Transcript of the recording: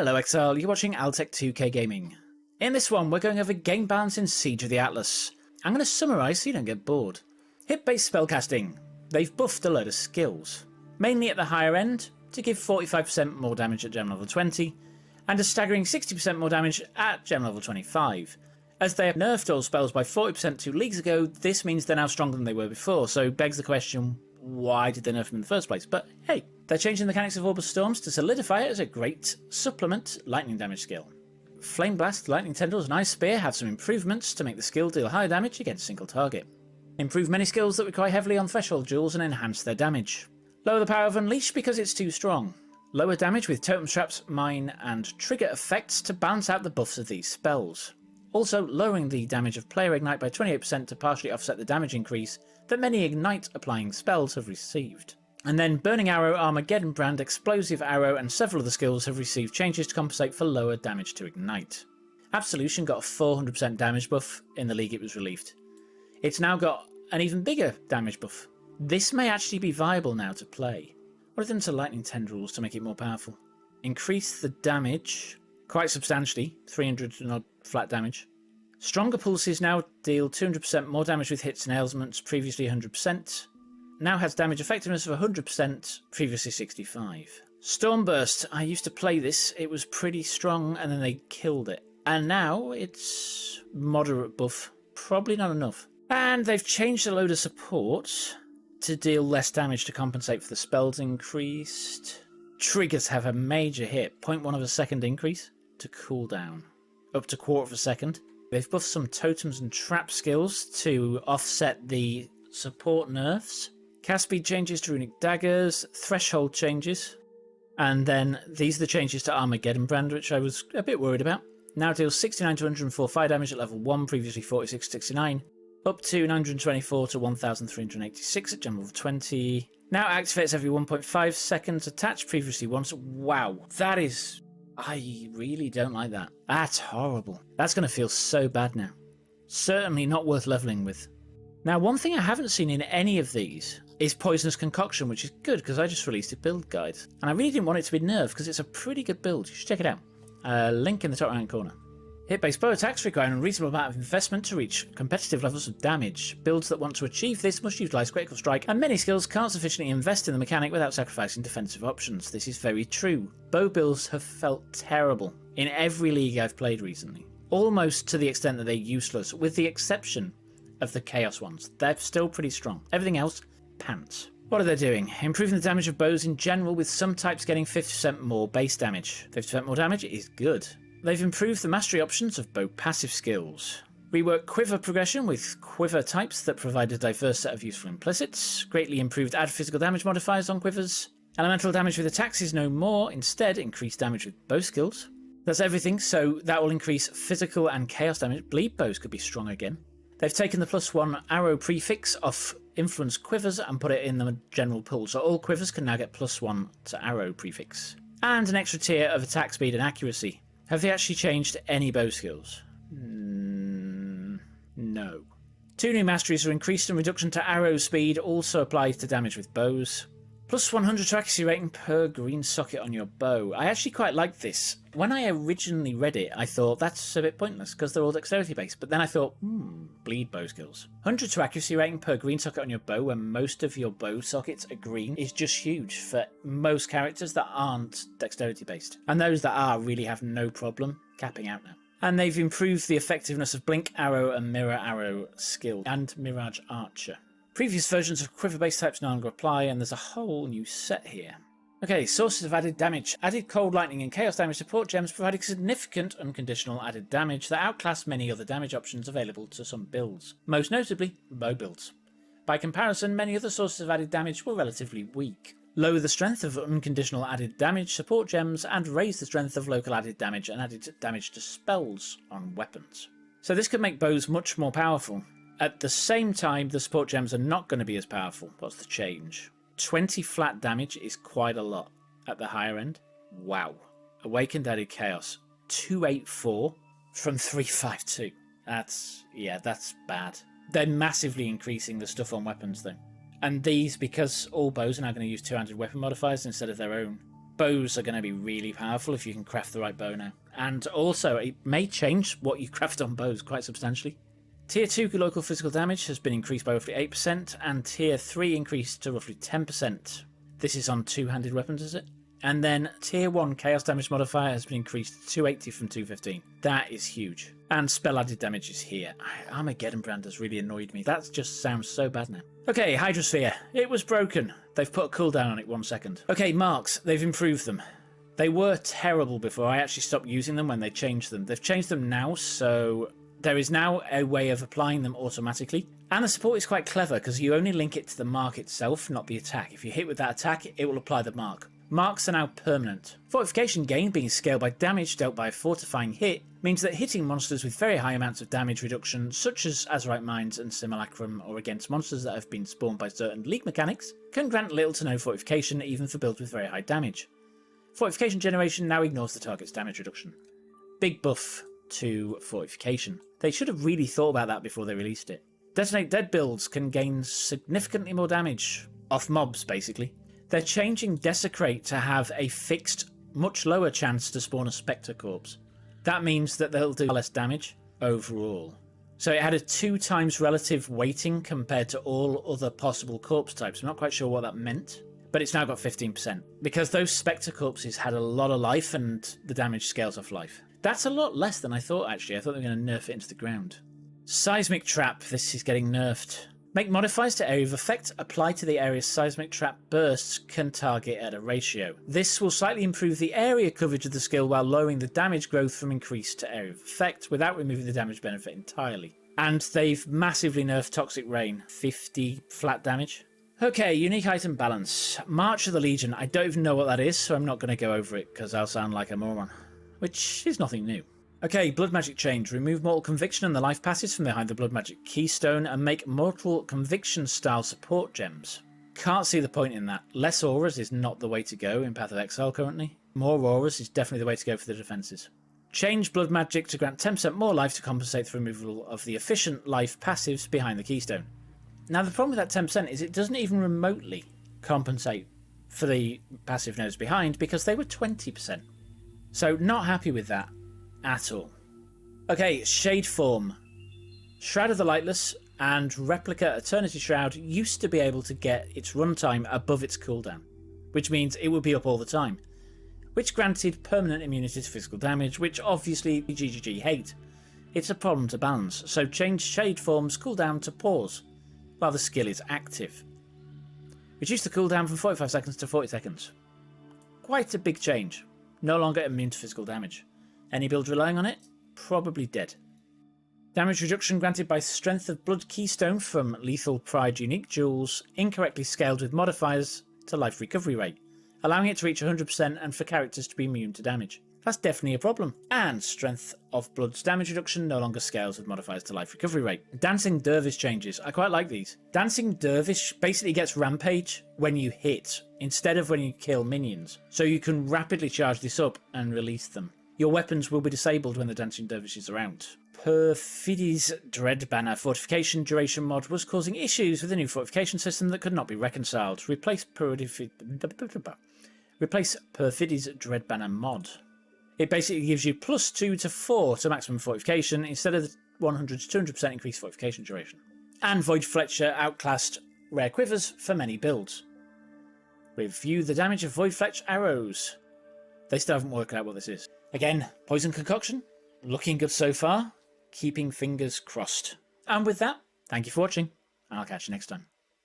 Hello Exile, you're watching Altek2k Gaming. In this one, we're going over game balance in Siege of the Atlas. I'm going to summarise so you don't get bored. Hit-based spellcasting. They've buffed a load of skills. Mainly at the higher end, to give 45% more damage at gem level 20, and a staggering 60% more damage at gem level 25. As they have nerfed all spells by 40% 2 leagues ago, this means they're now stronger than they were before, so begs the question, why did they nerf them in the first place? But hey, they're changing the mechanics of Orb of Storms to solidify it as a great supplement lightning damage skill. Flame Blast, Lightning Tendrils and Ice Spear have some improvements to make the skill deal higher damage against a single target. Improve many skills that rely heavily on threshold jewels and enhance their damage. Lower the power of Unleash because it's too strong. Lower damage with Totem Traps, Mine and Trigger effects to balance out the buffs of these spells. Also lowering the damage of Player Ignite by 28% to partially offset the damage increase that many Ignite applying spells have received. And then Burning Arrow, Armageddon Brand, Explosive Arrow and several other skills have received changes to compensate for lower damage to Ignite. Absolution got a 400% damage buff in the league it was released. It's now got an even bigger damage buff. This may actually be viable now to play. What have done to Lightning Tendrils to make it more powerful? Increase the damage quite substantially, 300 and odd flat damage. Stronger Pulses now deal 200% more damage with hits and ailments, previously 100%. Now has damage effectiveness of 100%, previously 65. Stormburst, I used to play this, it was pretty strong and then they killed it. And now it's moderate buff, probably not enough. And they've changed a load of support to deal less damage to compensate for the spells increased. Triggers have a major hit, 0.1 of a second increase to cooldown, up to quarter of a second. They've buffed some totems and trap skills to offset the support nerfs. Cast speed changes to runic daggers, threshold changes, and then these are the changes to Armageddon Brand, which I was a bit worried about. Now deals 69 to 104 fire damage at level 1, previously 46 to 69, up to 924 to 1386 at gem level 20. Now activates every 1.5 seconds, attached previously once. Wow, that is... I really don't like that. That's horrible. That's going to feel so bad now. Certainly not worth leveling with. Now, one thing I haven't seen in any of these is Poisonous Concoction, which is good because I just released a build guide. And I really didn't want it to be nerfed because it's a pretty good build. You should check it out. Link in the top right hand corner. Hit-based bow attacks require a reasonable amount of investment to reach competitive levels of damage. Builds that want to achieve this must utilise Critical Strike, and many skills can't sufficiently invest in the mechanic without sacrificing defensive options. This is very true. Bow builds have felt terrible in every league I've played recently. Almost to the extent that they're useless, with the exception of the Chaos ones. They're still pretty strong. Everything else, pants. What are they doing? Improving the damage of bows in general, with some types getting 50% more base damage. 50% more damage is good. They've improved the mastery options of bow passive skills. Reworked quiver progression with quiver types that provide a diverse set of useful implicits. Greatly improved add physical damage modifiers on quivers. Elemental damage with attacks is no more, instead increased damage with bow skills. That's everything, so that will increase physical and chaos damage. Bleed bows could be strong again. They've taken the +1 arrow prefix off influence quivers and put it in the general pool, so all quivers can now get +1 to arrow prefix. And an extra tier of attack speed and accuracy. Have they actually changed any bow skills? No. 2 new masteries are increased, and reduction to arrow speed also applies to damage with bows. +100 to accuracy rating per green socket on your bow. I actually quite like this. When I originally read it, I thought that's a bit pointless because they're all dexterity based, but then I thought, bleed bow skills. 100 to accuracy rating per green socket on your bow when most of your bow sockets are green is just huge for most characters that aren't dexterity based. And those that are really have no problem capping out now. And they've improved the effectiveness of Blink Arrow and Mirror Arrow skill and Mirage Archer. Previous versions of quiver-based types no longer apply, and there's a whole new set here. Okay, sources of added damage. Added cold, lightning and chaos damage support gems providing significant unconditional added damage that outclass many other damage options available to some builds, most notably bow builds. By comparison, many other sources of added damage were relatively weak. Lower the strength of unconditional added damage support gems and raise the strength of local added damage and added damage to spells on weapons. So this could make bows much more powerful. At the same time, the support gems are not going to be as powerful. What's the change? 20 flat damage is quite a lot at the higher end. Wow. Awakened added chaos. 284 from 352. That's bad. They're massively increasing the stuff on weapons though. And these, because all bows are now going to use two-handed weapon modifiers instead of their own bows are going to be really powerful if you can craft the right bow now. And also, it may change what you craft on bows quite substantially. Tier 2 local physical damage has been increased by roughly 8%, and Tier 3 increased to roughly 10%. This is on two-handed weapons, is it? And then Tier 1 Chaos Damage modifier has been increased to 280 from 215. That is huge. And spell added damage is here. Armageddon Brand has really annoyed me. That just sounds so bad now. Okay, Hydrosphere. It was broken. They've put a cooldown on it 1 second. Okay, marks. They've improved them. They were terrible before. I actually stopped using them when they changed them. They've changed them now, so there is now a way of applying them automatically. And the support is quite clever because you only link it to the mark itself, not the attack. If you hit with that attack, it will apply the mark. Marks are now permanent. Fortification gain, being scaled by damage dealt by a fortifying hit, means that hitting monsters with very high amounts of damage reduction, such as Azurite Mines and Simulacrum, or against monsters that have been spawned by certain league mechanics, can grant little to no fortification even for builds with very high damage. Fortification generation now ignores the target's damage reduction. Big buff to fortification. They should have really thought about that before they released it. Detonate Dead builds can gain significantly more damage off mobs, basically. They're changing Desecrate to have a fixed, much lower chance to spawn a Spectre Corpse. That means that they'll do less damage overall. So it had a 2 times relative weighting compared to all other possible corpse types. I'm not quite sure what that meant, but it's now got 15%. Because those Spectre Corpses had a lot of life and the damage scales off life. That's a lot less than I thought, actually. I thought they were going to nerf it into the ground. Seismic Trap. This is getting nerfed. Make modifiers to area of effect apply to the area's seismic trap bursts can target at a ratio. This will slightly improve the area coverage of the skill while lowering the damage growth from increased to area of effect without removing the damage benefit entirely. And they've massively nerfed Toxic Rain, 50 flat damage. Okay, unique item balance. March of the Legion. I don't even know what that is, so I'm not going to go over it because I'll sound like a moron. Which is nothing new. Okay, Blood Magic change. Remove Mortal Conviction and the life passes from behind the Blood Magic keystone and make Mortal Conviction style support gems. Can't see the point in that. Less auras is not the way to go in Path of Exile currently. More auras is definitely the way to go for the defences. Change Blood Magic to grant 10% more life to compensate for removal of the efficient life passives behind the keystone. Now the problem with that 10% is it doesn't even remotely compensate for the passive nodes behind because they were 20%. So not happy with that at all. Okay, Shade Form. Shroud of the Lightless and Replica Eternity Shroud used to be able to get its runtime above its cooldown, which means it would be up all the time, which granted permanent immunity to physical damage, which obviously GGG hate. It's a problem to balance, so change Shade Form's cooldown to pause while the skill is active. Reduce the cooldown from 45 seconds to 40 seconds. Quite a big change. No longer immune to physical damage. Any build relying on it? Probably dead. Damage reduction granted by Strength of Blood Keystone from Lethal Pride unique jewels, incorrectly scaled with modifiers to life recovery rate, allowing it to reach 100% and for characters to be immune to damage. That's definitely a problem. And Strength of Blood's damage reduction no longer scales with modifiers to life recovery rate. Dancing Dervis changes. I quite like these. Dancing Dervis basically gets Rampage when you hit, instead of when you kill minions. So you can rapidly charge this up and release them. Your weapons will be disabled when the Dancing Dervish is around. Perfidy's Dread Banner fortification duration mod was causing issues with the new fortification system that could not be reconciled. Replace Perfidy's Dread Banner mod. It basically gives you +2 to 4 to maximum fortification instead of the 100 to 200% increased fortification duration. And Void Fletcher outclassed Rare Quivers for many builds. Review the damage of Void Fletch arrows. They still haven't worked out what this is. Again, Poison Concoction. Looking good so far. Keeping fingers crossed. And with that, thank you for watching, and I'll catch you next time.